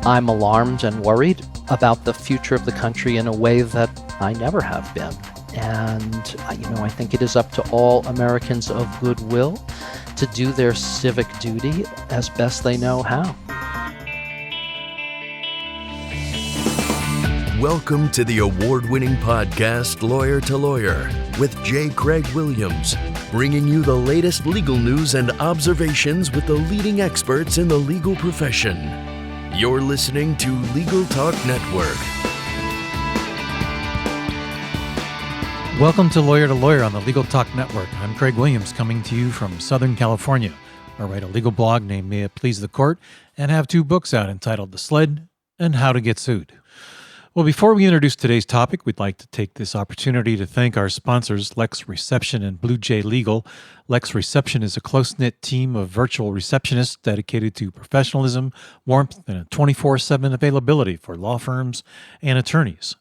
I'm alarmed and worried about the future of the country in a way that I never have been. And, I think it is up to all Americans of goodwill to do their civic duty as best they know how. Welcome to the award-winning podcast, Lawyer to Lawyer, with J. Craig Williams, bringing you the latest legal news and observations with the leading experts in the legal profession. You're listening to Legal Talk Network. Welcome to Lawyer on the Legal Talk Network. I'm Craig Williams, coming to you from Southern California. I write a legal blog named May It Please the Court and have 2 books out entitled The Sled and How to Get Sued. Well, before we introduce today's topic, we'd like to take this opportunity to thank our sponsors, Lex Reception and Blue Jay Legal. Lex Reception is a close-knit team of virtual receptionists dedicated to professionalism, warmth, and a 24/7 availability for law firms and attorneys.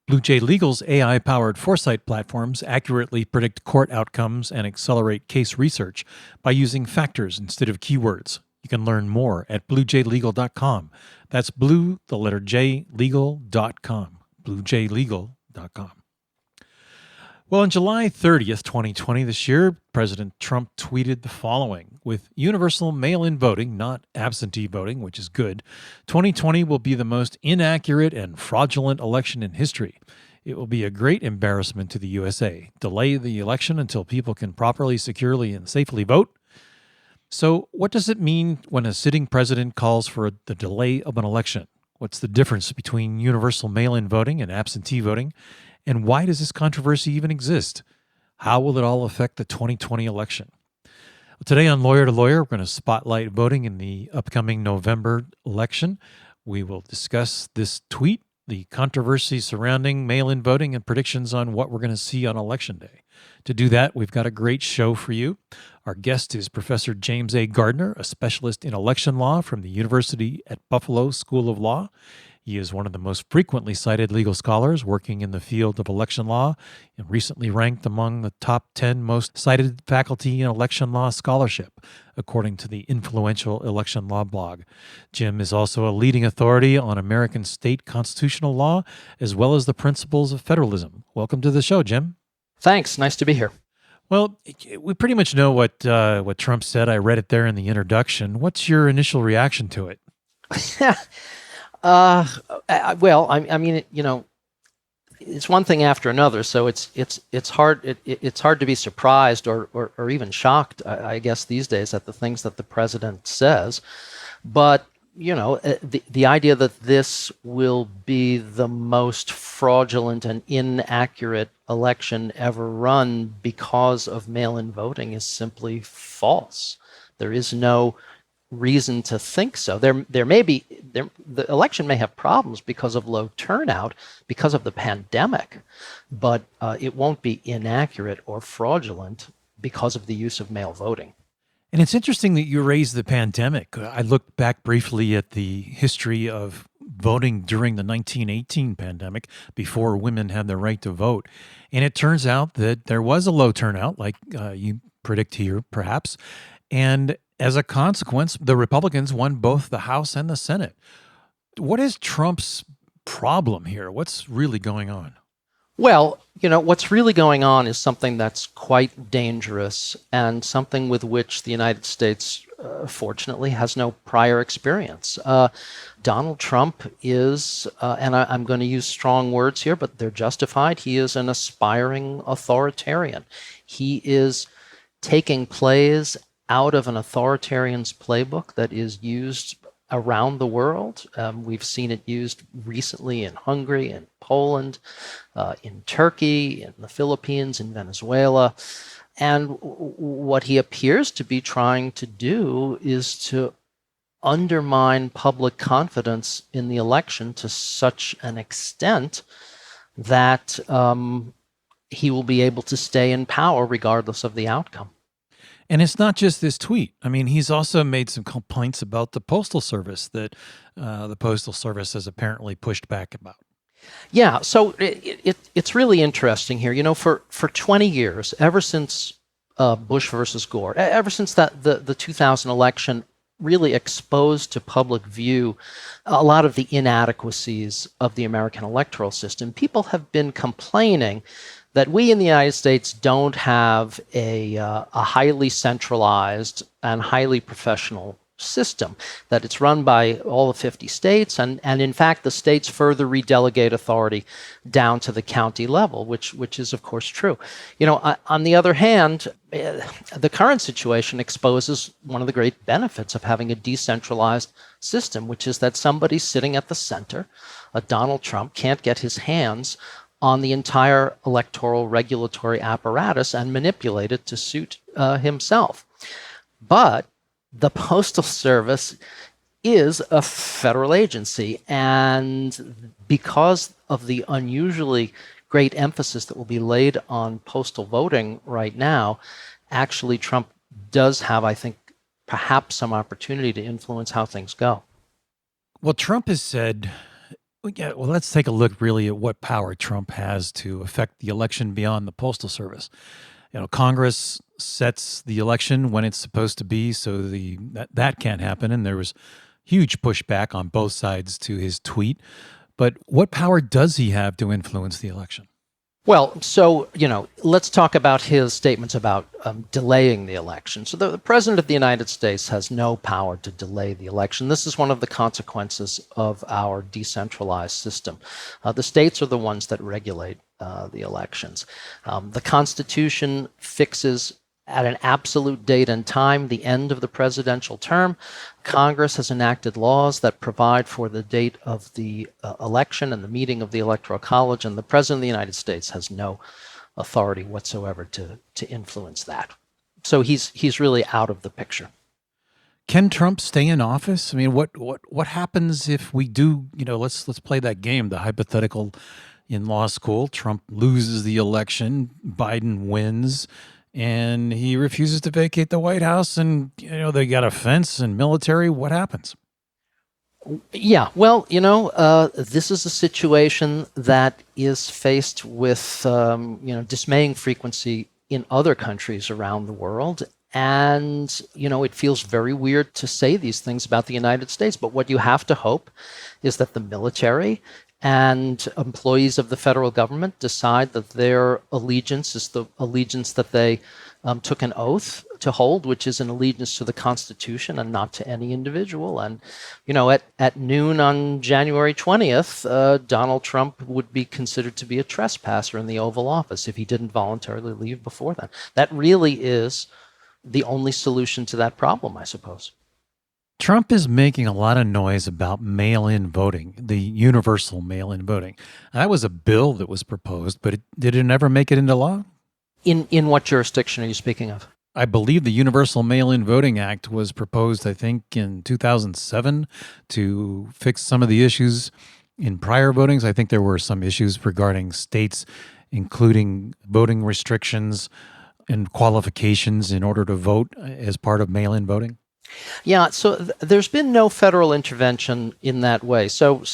Blue Jay Legal's AI-powered foresight platforms accurately predict court outcomes and accelerate case research by using factors instead of keywords. You can learn more at bluejaylegal.com. That's blue, the letter J, legal.com. bluejaylegal.com. Well, on July 30th, 2020, this year, President Trump tweeted the following: with universal mail-in voting, not absentee voting, which is good, 2020 will be the most inaccurate and fraudulent election in history. It will be a great embarrassment to the USA. Delay the election until people can properly, securely, and safely vote. So what does it mean when a sitting president calls for the delay of an election? What's the difference between universal mail-in voting and absentee voting? And why does this controversy even exist? How will it all affect the 2020 election? Well, today on Lawyer to Lawyer, we're going to spotlight voting in the upcoming November election. We will discuss this tweet, the controversy surrounding mail-in voting, and predictions on what we're going to see on Election Day. To do that, we've got a great show for you. Our guest is Professor James A. Gardner, a specialist in election law from the University at Buffalo School of Law. He is one of the most frequently cited legal scholars working in the field of election law and recently ranked among the top 10 most cited faculty in election law scholarship, according to the influential election law blog. Jim is also a leading authority on American state constitutional law, as well as the principles of federalism. Welcome to the show, Jim. Thanks. Nice to be here. Well, we pretty much know what Trump said. I read it there in the introduction. What's your initial reaction to it? Well, I mean, it's one thing after another. So it's hard to be surprised or even shocked, I guess, these days at the things that the president says. But the idea that this will be the most fraudulent and inaccurate election ever run because of mail-in voting is simply false. There is no reason to think so. There may be the election may have problems because of low turnout, because of the pandemic, but it won't be inaccurate or fraudulent because of the use of mail voting. And it's interesting that you raised the pandemic. I looked back briefly at the history of voting during the 1918 pandemic, before women had the right to vote. And it turns out that there was a low turnout, like you predict here, perhaps. And as a consequence, the Republicans won both the House and the Senate. What is Trump's problem here? What's really going on? Well, what's really going on is something that's quite dangerous and something with which the United States, fortunately, has no prior experience. Donald Trump is, and I'm going to use strong words here, but they're justified, he is an aspiring authoritarian. He is taking plays out of an authoritarian's playbook that is used around the world. We've seen it used recently in Hungary, in Poland, in Turkey, in the Philippines, in Venezuela. And what he appears to be trying to do is to undermine public confidence in the election to such an extent that he will be able to stay in power regardless of the outcome. And it's not just this tweet. I mean, he's also made some complaints about the Postal Service that the Postal Service has apparently pushed back about. Yeah, so it's really interesting here. You know, for 20 years, ever since Bush versus Gore, ever since the 2000 election, really exposed to public view a lot of the inadequacies of the American electoral system. People have been complaining that we in the United States don't have a highly centralized and highly professional system, that it's run by all the 50 states, and in fact the states further redelegate authority down to the county level, which is of course true. On the other hand, the current situation exposes one of the great benefits of having a decentralized system, which is that somebody sitting at the center, Donald Trump, can't get his hands on the entire electoral regulatory apparatus and manipulate it to suit himself. But the Postal Service is a federal agency, and because of the unusually great emphasis that will be laid on postal voting right now, actually Trump does have, I think, perhaps some opportunity to influence how things go. Well, Trump has said, let's take a look really at what power Trump has to affect the election beyond the Postal Service. Congress sets the election when it's supposed to be, so that can't happen. And there was huge pushback on both sides to his tweet. But what power does he have to influence the election? Well, so, let's talk about his statements about delaying the election. So the President of the United States has no power to delay the election. This is one of the consequences of our decentralized system. The states are the ones that regulate the elections. The Constitution fixes at an absolute date and time the end of the presidential term. Congress has enacted laws that provide for the date of the election and the meeting of the Electoral College, and the President of the United States has no authority whatsoever to influence that. So he's really out of the picture. Can Trump stay in office? I mean, what happens if we do, let's play that game, the hypothetical in law school. Trump loses the election, Biden wins, and he refuses to vacate the White House, and, they got a fence and military. What happens? Yeah, well, this is a situation that is faced with, dismaying frequency in other countries around the world. And, it feels very weird to say these things about the United States. But what you have to hope is that the military and employees of the federal government decide that their allegiance is the allegiance that they took an oath to hold, which is an allegiance to the Constitution and not to any individual. And, at noon on January 20th, Donald Trump would be considered to be a trespasser in the Oval Office if he didn't voluntarily leave before then. That really is the only solution to that problem, I suppose. Trump is making a lot of noise about mail-in voting, the universal mail-in voting. That was a bill that was proposed, but did it ever make it into law? In what jurisdiction are you speaking of? I believe the Universal Mail-in Voting Act was proposed, I think, in 2007 to fix some of the issues in prior votings. I think there were some issues regarding states, including voting restrictions and qualifications in order to vote as part of mail-in voting. Yeah, so there's been no federal intervention in that way. So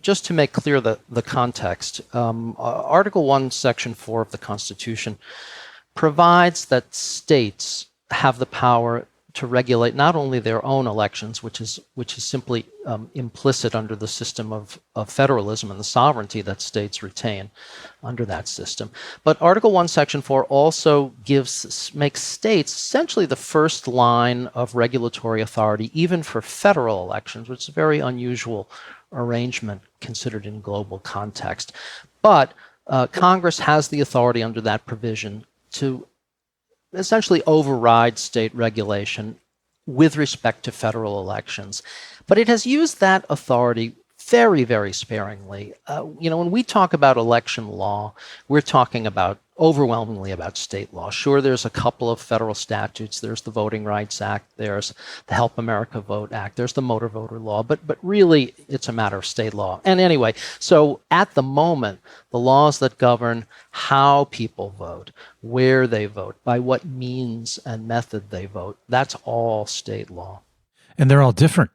just to make clear the context, Article 1, Section 4 of the Constitution provides that states have the power to regulate not only their own elections, which is simply implicit under the system of federalism and the sovereignty that states retain under that system. But Article 1, Section 4 also makes states essentially the first line of regulatory authority, even for federal elections, which is a very unusual arrangement considered in global context. But Congress has the authority under that provision to essentially override state regulation with respect to federal elections. But it has used that authority very, very sparingly. When we talk about election law, we're talking overwhelmingly about state law. Sure, there's a couple of federal statutes. There's the Voting Rights Act. There's the Help America Vote Act. There's the Motor Voter Law. But really, it's a matter of state law. And anyway, so at the moment, the laws that govern how people vote, where they vote, by what means and method they vote, that's all state law. And they're all different.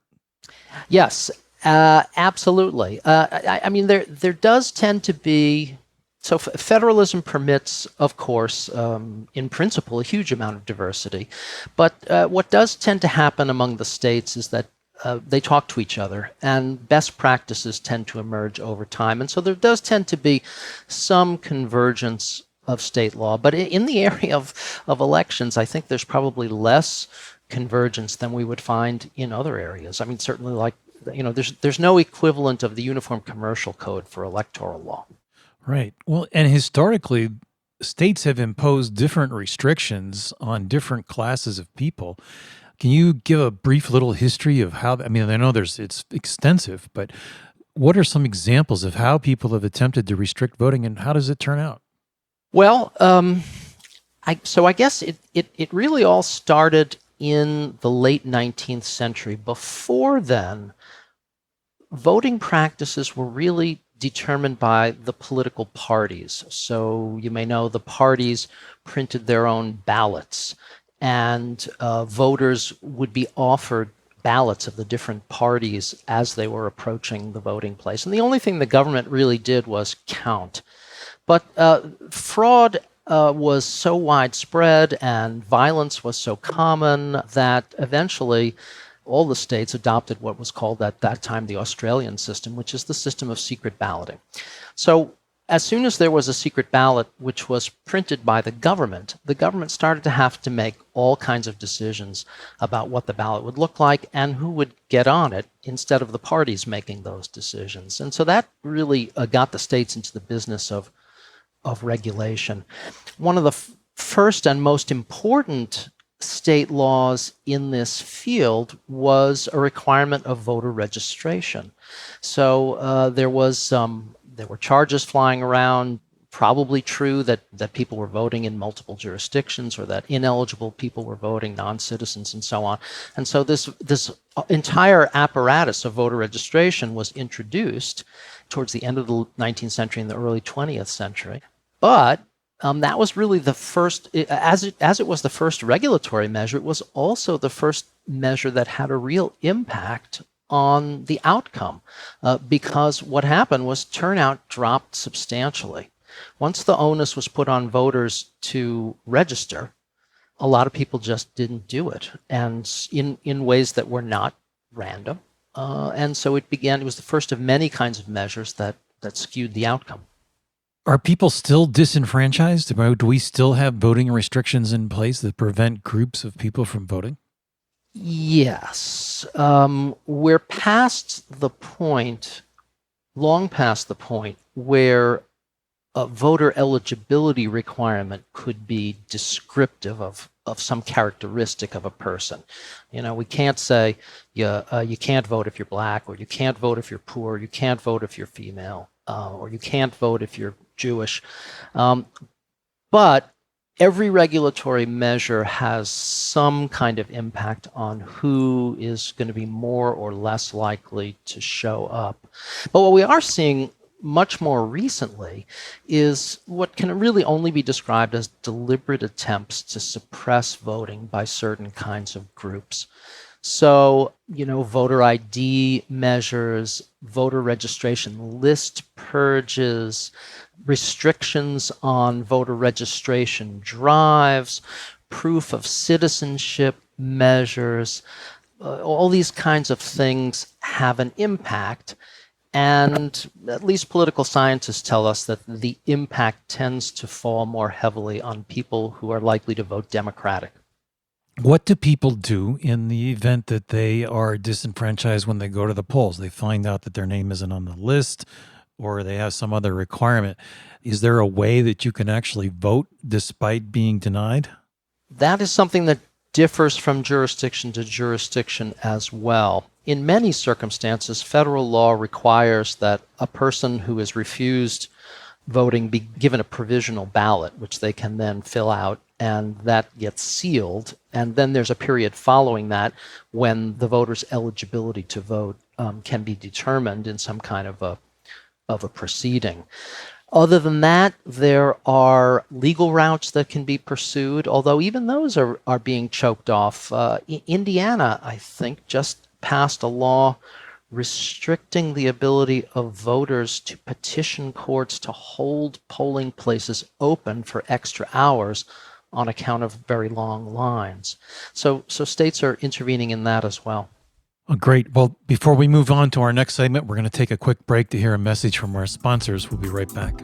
Yes, absolutely. I mean, there does tend to be So federalism permits, of course, in principle, a huge amount of diversity. But what does tend to happen among the states is that they talk to each other, and best practices tend to emerge over time. And so there does tend to be some convergence of state law. But in the area of elections, I think there's probably less convergence than we would find in other areas. I mean, certainly there's no equivalent of the Uniform Commercial Code for electoral law. Right. Well, and historically, states have imposed different restrictions on different classes of people. Can you give a brief little history of how, I know it's extensive, but what are some examples of how people have attempted to restrict voting, and how does it turn out? Well, I guess it really all started in the late 19th century. Before then, voting practices were really determined by the political parties. So you may know the parties printed their own ballots, and voters would be offered ballots of the different parties as they were approaching the voting place. And the only thing the government really did was count. But fraud was so widespread and violence was so common that eventually all the states adopted what was called at that time the Australian system, which is the system of secret balloting. So as soon as there was a secret ballot which was printed by the government started to have to make all kinds of decisions about what the ballot would look like and who would get on it instead of the parties making those decisions. And so that really got the states into the business of regulation. One of the first and most important state laws in this field was a requirement of voter registration. So there were charges flying around, probably true that people were voting in multiple jurisdictions or that ineligible people were voting, non-citizens and so on. And so this entire apparatus of voter registration was introduced towards the end of the 19th century and the early 20th century. But that was really the first, as it was the first regulatory measure, it was also the first measure that had a real impact on the outcome, because what happened was turnout dropped substantially. Once the onus was put on voters to register, a lot of people just didn't do it, and in ways that were not random. And so it was the first of many kinds of measures that skewed the outcome. Are people still disenfranchised? Do we still have voting restrictions in place that prevent groups of people from voting? Yes. We're long past the point where a voter eligibility requirement could be descriptive of some characteristic of a person. We can't say you can't vote if you're black, or you can't vote if you're poor, you can't vote if you're female, or you can't vote if you're Jewish. But every regulatory measure has some kind of impact on who is going to be more or less likely to show up. But what we are seeing much more recently is what can really only be described as deliberate attempts to suppress voting by certain kinds of groups. So, voter ID measures, voter registration list purges, restrictions on voter registration drives, proof of citizenship measures, all these kinds of things have an impact. And at least political scientists tell us that the impact tends to fall more heavily on people who are likely to vote Democratic. What do people do in the event that they are disenfranchised when they go to the polls? They find out that their name isn't on the list, or they have some other requirement. Is there a way that you can actually vote despite being denied? That is something that differs from jurisdiction to jurisdiction as well. In many circumstances, federal law requires that a person who is refused voting be given a provisional ballot, which they can then fill out, and that gets sealed. And then there's a period following that when the voter's eligibility to vote can be determined in some kind of a proceeding. Other than that, there are legal routes that can be pursued, although even those are being choked off. Indiana, I think, just passed a law restricting the ability of voters to petition courts to hold polling places open for extra hours on account of very long lines. So states are intervening in that as well. Oh, great. Well, before we move on to our next segment, we're going to take a quick break to hear a message from our sponsors. We'll be right back.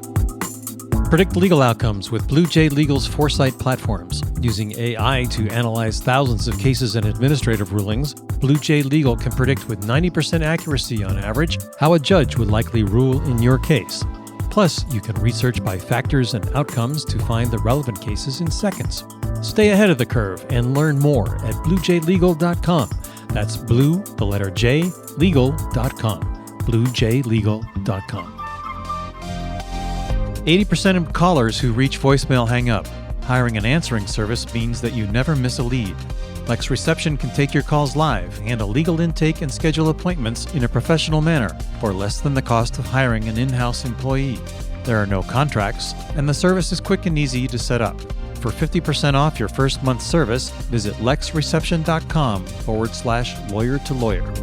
Predict legal outcomes with Blue Jay Legal's Foresight platforms. Using AI to analyze thousands of cases and administrative rulings, Blue Jay Legal can predict with 90% accuracy on average how a judge would likely rule in your case. Plus, you can research by factors and outcomes to find the relevant cases in seconds. Stay ahead of the curve and learn more at bluejaylegal.com. That's blue, the letter J, legal.com. bluejaylegal.com. 80% of callers who reach voicemail hang up. Hiring an answering service means that you never miss a lead. Lex Reception can take your calls live, handle legal intake, and schedule appointments in a professional manner for less than the cost of hiring an in-house employee. There are no contracts, and the service is quick and easy to set up. For 50% off your first month's service, visit lexreception.com/lawyer-to-lawyer.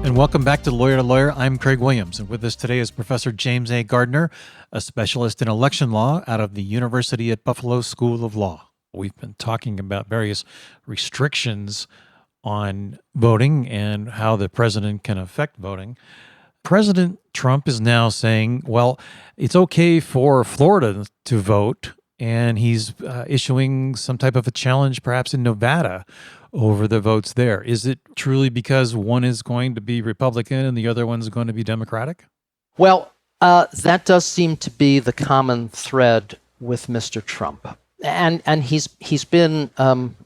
And welcome back to Lawyer to Lawyer. I'm Craig Williams, and with us today is Professor James A. Gardner, a specialist in election law out of the University at Buffalo School of Law. We've been talking about various restrictions on voting and how the president can affect voting. President Trump is now saying, well, it's okay for Florida to vote, and he's issuing some type of a challenge perhaps in Nevada over the votes there. Is it truly because one is going to be Republican and the other one's going to be Democratic? Well, that does seem to be the common thread with Mr. Trump. And he's been, one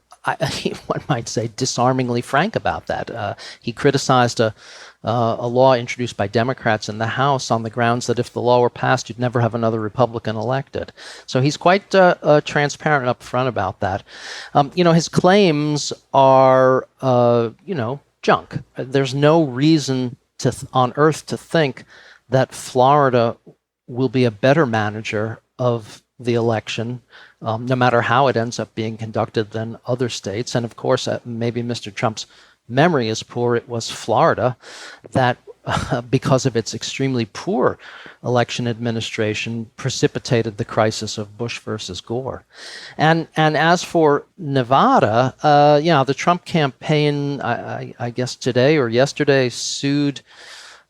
might say, disarmingly frank about that. He criticized a law introduced by Democrats in the House on the grounds that if the law were passed, you'd never have another Republican elected. So he's quite transparent up front about that. His claims are, junk. There's no reason on earth to think that Florida will be a better manager of the election, no matter how it ends up being conducted, than other states. And of course, maybe Mr. Trump's memory is poor. It was Florida that, because of its extremely poor election administration, precipitated the crisis of Bush versus Gore. And as for Nevada, the Trump campaign, I guess today or yesterday, sued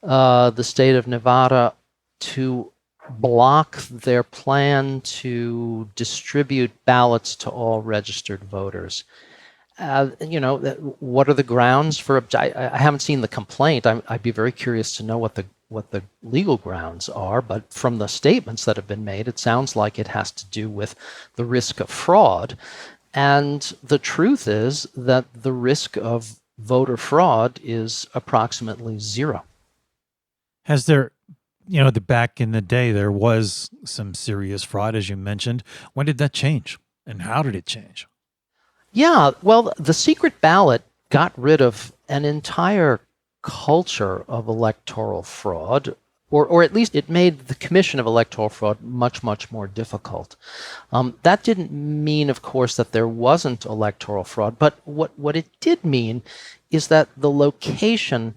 the state of Nevada to block their plan to distribute ballots to all registered voters. What are the grounds for? I haven't seen the complaint. I'd be very curious to know what the legal grounds are. But from the statements that have been made, it sounds like it has to do with the risk of fraud. And the truth is that the risk of voter fraud is approximately zero. Has there, back in the day, there was some serious fraud, as you mentioned. When did that change, and how did it change? Yeah, well, the secret ballot got rid of an entire culture of electoral fraud, or at least it made the commission of electoral fraud much, much more difficult. That didn't mean, of course, that there wasn't electoral fraud, but what it did mean is that the location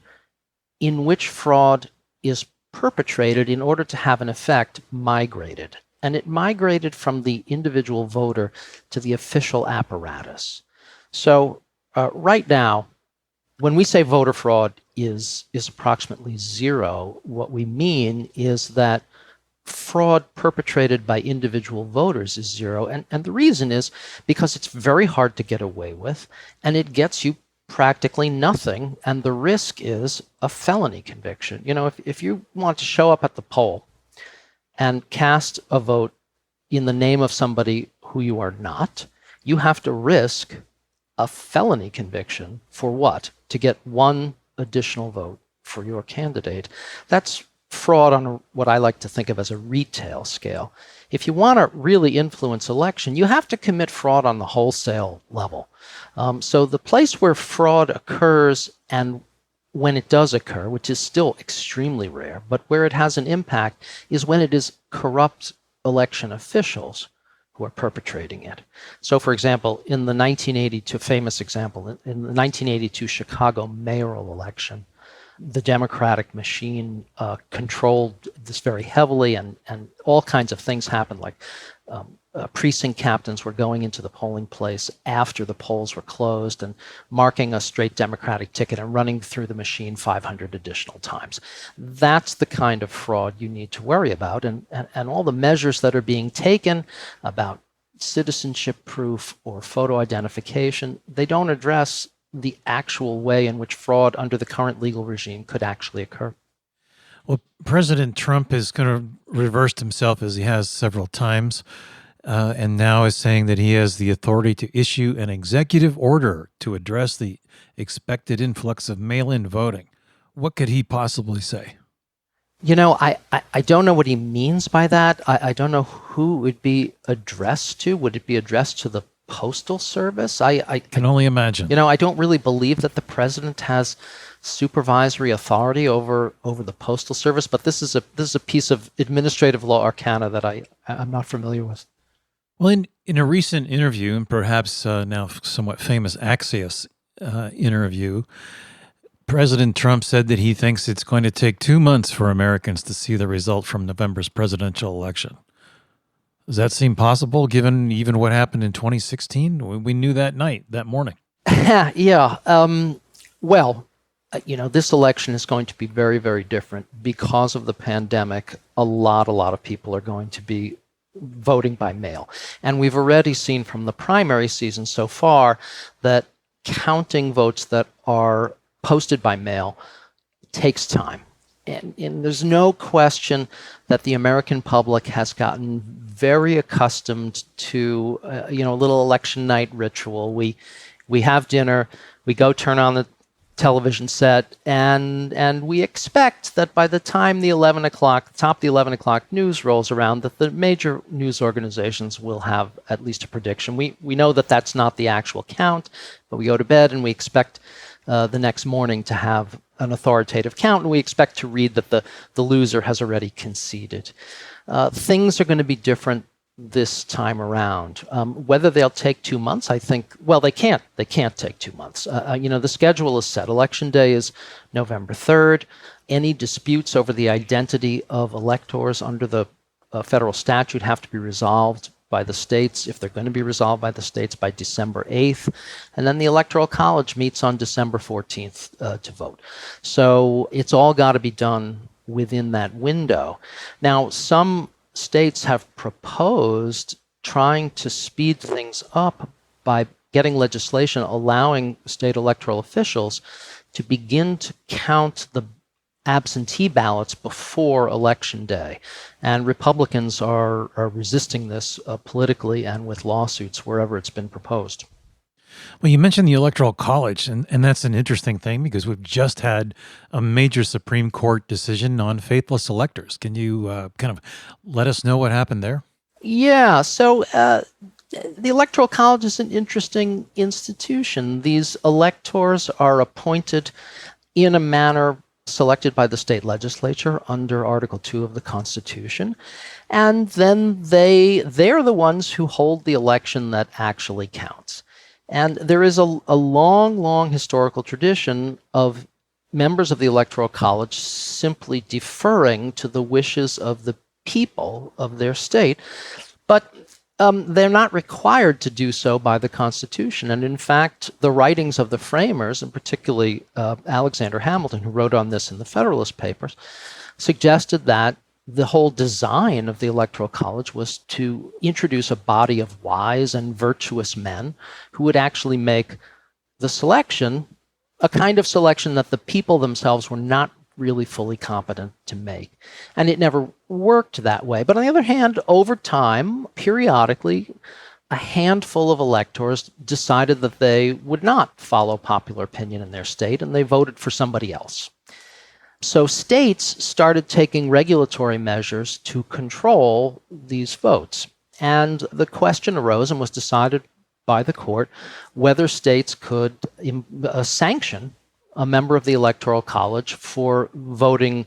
in which fraud is perpetrated in order to have an effect migrated. And it migrated from the individual voter to the official apparatus. So right now, when we say voter fraud is approximately zero, what we mean is that fraud perpetrated by individual voters is zero. And the reason is because it's very hard to get away with, and it gets you practically nothing, and the risk is a felony conviction. If you want to show up at the poll and cast a vote in the name of somebody who you are not, you have to risk a felony conviction for what? To get one additional vote for your candidate. That's fraud on what I like to think of as a retail scale. If you want to really influence election, you have to commit fraud on the wholesale level. So the place where fraud occurs, and when it does occur, which is still extremely rare, but where it has an impact, is when it is corrupt election officials who are perpetrating it. So, for example, in the 1982 Chicago mayoral election, the Democratic machine controlled this very heavily, and all kinds of things happened, like precinct captains were going into the polling place after the polls were closed and marking a straight Democratic ticket and running through the machine 500 additional times. That's the kind of fraud you need to worry about, and all the measures that are being taken about citizenship proof or photo identification, they don't address the actual way in which fraud under the current legal regime could actually occur. Well, President Trump has kind of reversed himself, as he has several times, and now is saying that he has the authority to issue an executive order to address the expected influx of mail-in voting. What could he possibly say? You know, I don't know what he means by that. I don't know who it would be addressed to. Would it be addressed to the Postal Service? I can only imagine. You know, I don't really believe that the president has supervisory authority over the Postal Service, but this is a piece of administrative law arcana that I'm not familiar with. Well, in a recent interview, and perhaps now somewhat famous Axios interview, President Trump said that he thinks it's going to take 2 months for Americans to see the result from November's presidential election. Does that seem possible, given even what happened in 2016? We knew that morning. Yeah. Well, this election is going to be very, very different because of the pandemic. A lot of people are going to be voting by mail. And we've already seen from the primary season so far that counting votes that are posted by mail takes time. And there's no question that the American public has gotten very accustomed to, a little election night ritual. We have dinner, we go turn on the television set, and we expect that by the time the 11 o'clock news rolls around, that the major news organizations will have at least a prediction. We know that that's not the actual count, but we go to bed and we expect the next morning to have an authoritative count, and we expect to read that the loser has already conceded. Things are going to be different this time around. Whether they'll take 2 months, I think, well, they can't take 2 months. The schedule is set. Election day is November 3rd. Any disputes over the identity of electors under the federal statute have to be resolved by the states, if they're going to be resolved by the states, by December 8th. And then the Electoral College meets on December 14th to vote. So it's all got to be done within that window. Now, some states have proposed trying to speed things up by getting legislation allowing state electoral officials to begin to count the absentee ballots before Election Day. And Republicans are resisting this politically and with lawsuits wherever it's been proposed. Well, you mentioned the Electoral College, and that's an interesting thing because we've just had a major Supreme Court decision on faithless electors. Can you kind of let us know what happened there? Yeah, so the Electoral College is an interesting institution. These electors are appointed in a manner selected by the state legislature under Article 2 of the Constitution. And then they're the ones who hold the election that actually counts. And there is a long, long historical tradition of members of the Electoral College simply deferring to the wishes of the people of their state. But they're not required to do so by the Constitution. And in fact, the writings of the framers, and particularly Alexander Hamilton, who wrote on this in the Federalist Papers, suggested that the whole design of the Electoral College was to introduce a body of wise and virtuous men who would actually make the selection a kind of selection that the people themselves were not really fully competent to make. And it never worked that way. But on the other hand, over time, periodically, a handful of electors decided that they would not follow popular opinion in their state, and they voted for somebody else. So states started taking regulatory measures to control these votes. And the question arose and was decided by the court whether states could sanction a member of the Electoral College for voting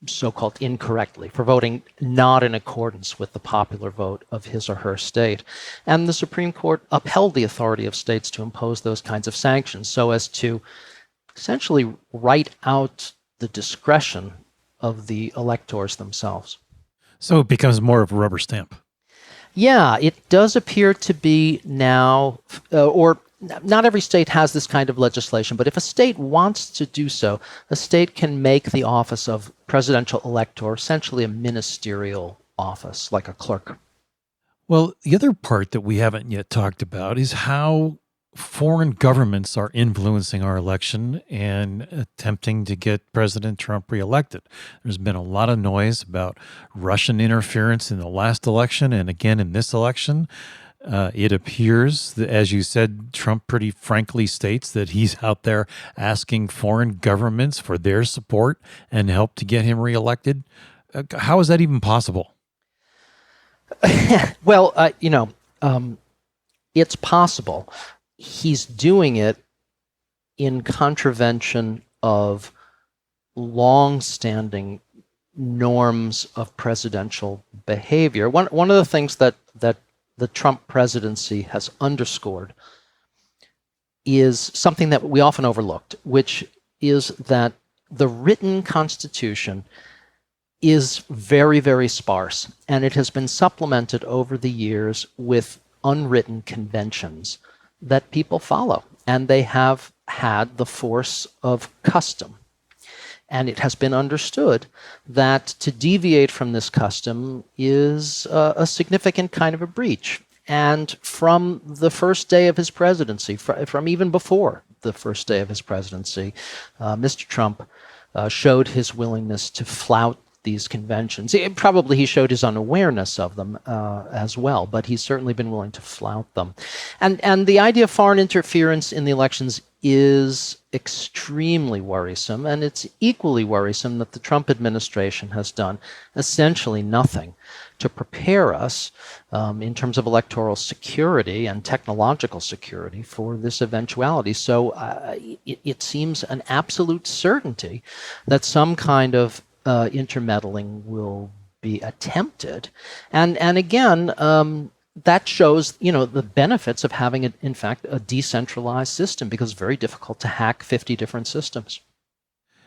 so-called incorrectly, for voting not in accordance with the popular vote of his or her state. And the Supreme Court upheld the authority of states to impose those kinds of sanctions so as to essentially write out the discretion of the electors themselves. So it becomes more of a rubber stamp. Yeah, it does appear to be now, or not every state has this kind of legislation, but if a state wants to do so, a state can make the office of presidential elector essentially a ministerial office, like a clerk. Well, the other part that we haven't yet talked about is how foreign governments are influencing our election and attempting to get President Trump reelected. There's been a lot of noise about Russian interference in the last election and again in this election. It appears that, as you said, Trump pretty frankly states that he's out there asking foreign governments for their support and help to get him reelected. How is that even possible? Well, it's possible. He's doing it in contravention of long-standing norms of presidential behavior. One of the things that the Trump presidency has underscored is something that we often overlooked, which is that the written Constitution is very, very sparse, and it has been supplemented over the years with unwritten conventions that people follow, and they have had the force of custom. And it has been understood that to deviate from this custom is a significant kind of a breach. And from the first day of his presidency, from even before the first day of his presidency, Mr. Trump showed his willingness to flout these conventions. Probably he showed his unawareness of them as well, but he's certainly been willing to flout them. And the idea of foreign interference in the elections is extremely worrisome, and it's equally worrisome that the Trump administration has done essentially nothing to prepare us in terms of electoral security and technological security for this eventuality. So it seems an absolute certainty that some kind of intermeddling will be attempted. And again, that shows, the benefits of having, in fact, a decentralized system, because it's very difficult to hack 50 different systems.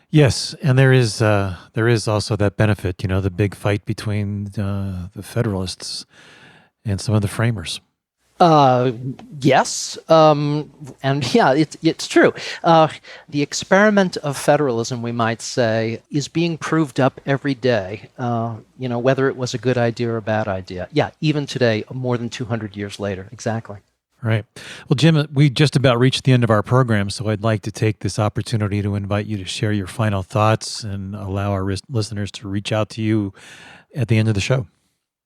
Yes, and there is also that benefit, the big fight between the Federalists and some of the framers. Yes, and yeah, it's true. The experiment of federalism, we might say, is being proved up every day, whether it was a good idea or a bad idea. Yeah, even today, more than 200 years later, exactly. Right. Well, Jim, we just about reached the end of our program, so I'd like to take this opportunity to invite you to share your final thoughts and allow our listeners to reach out to you at the end of the show.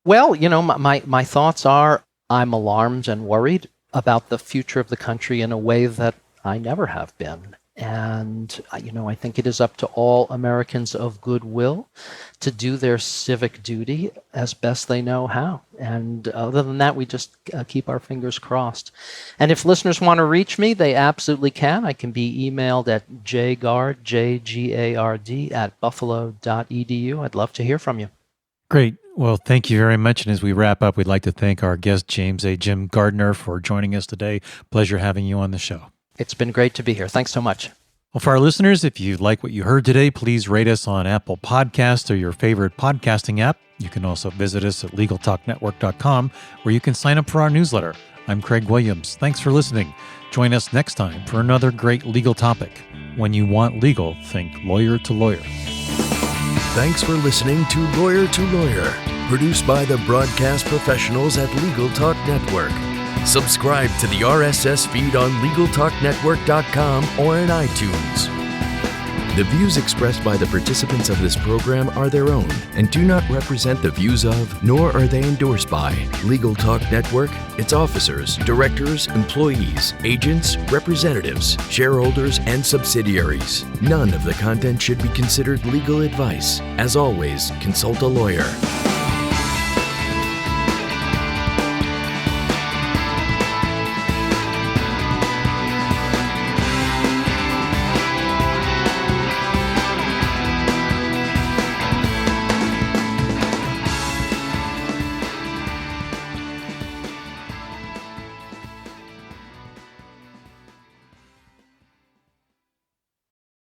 Well, my thoughts are, I'm alarmed and worried about the future of the country in a way that I never have been. And, I think it is up to all Americans of goodwill to do their civic duty as best they know how. And other than that, we just keep our fingers crossed. And if listeners want to reach me, they absolutely can. I can be emailed at jgard, J-G-A-R-D, @buffalo.edu. I'd love to hear from you. Great. Well, thank you very much. And as we wrap up, we'd like to thank our guest, Jim Gardner, for joining us today. Pleasure having you on the show. It's been great to be here. Thanks so much. Well, for our listeners, if you like what you heard today, please rate us on Apple Podcasts or your favorite podcasting app. You can also visit us at LegalTalkNetwork.com, where you can sign up for our newsletter. I'm Craig Williams. Thanks for listening. Join us next time for another great legal topic. When you want legal, think lawyer to lawyer. Thanks for listening to Lawyer, produced by the broadcast professionals at Legal Talk Network. Subscribe to the RSS feed on LegalTalkNetwork.com or in iTunes. The views expressed by the participants of this program are their own and do not represent the views of, nor are they endorsed by, Legal Talk Network, its officers, directors, employees, agents, representatives, shareholders, and subsidiaries. None of the content should be considered legal advice. As always, consult a lawyer.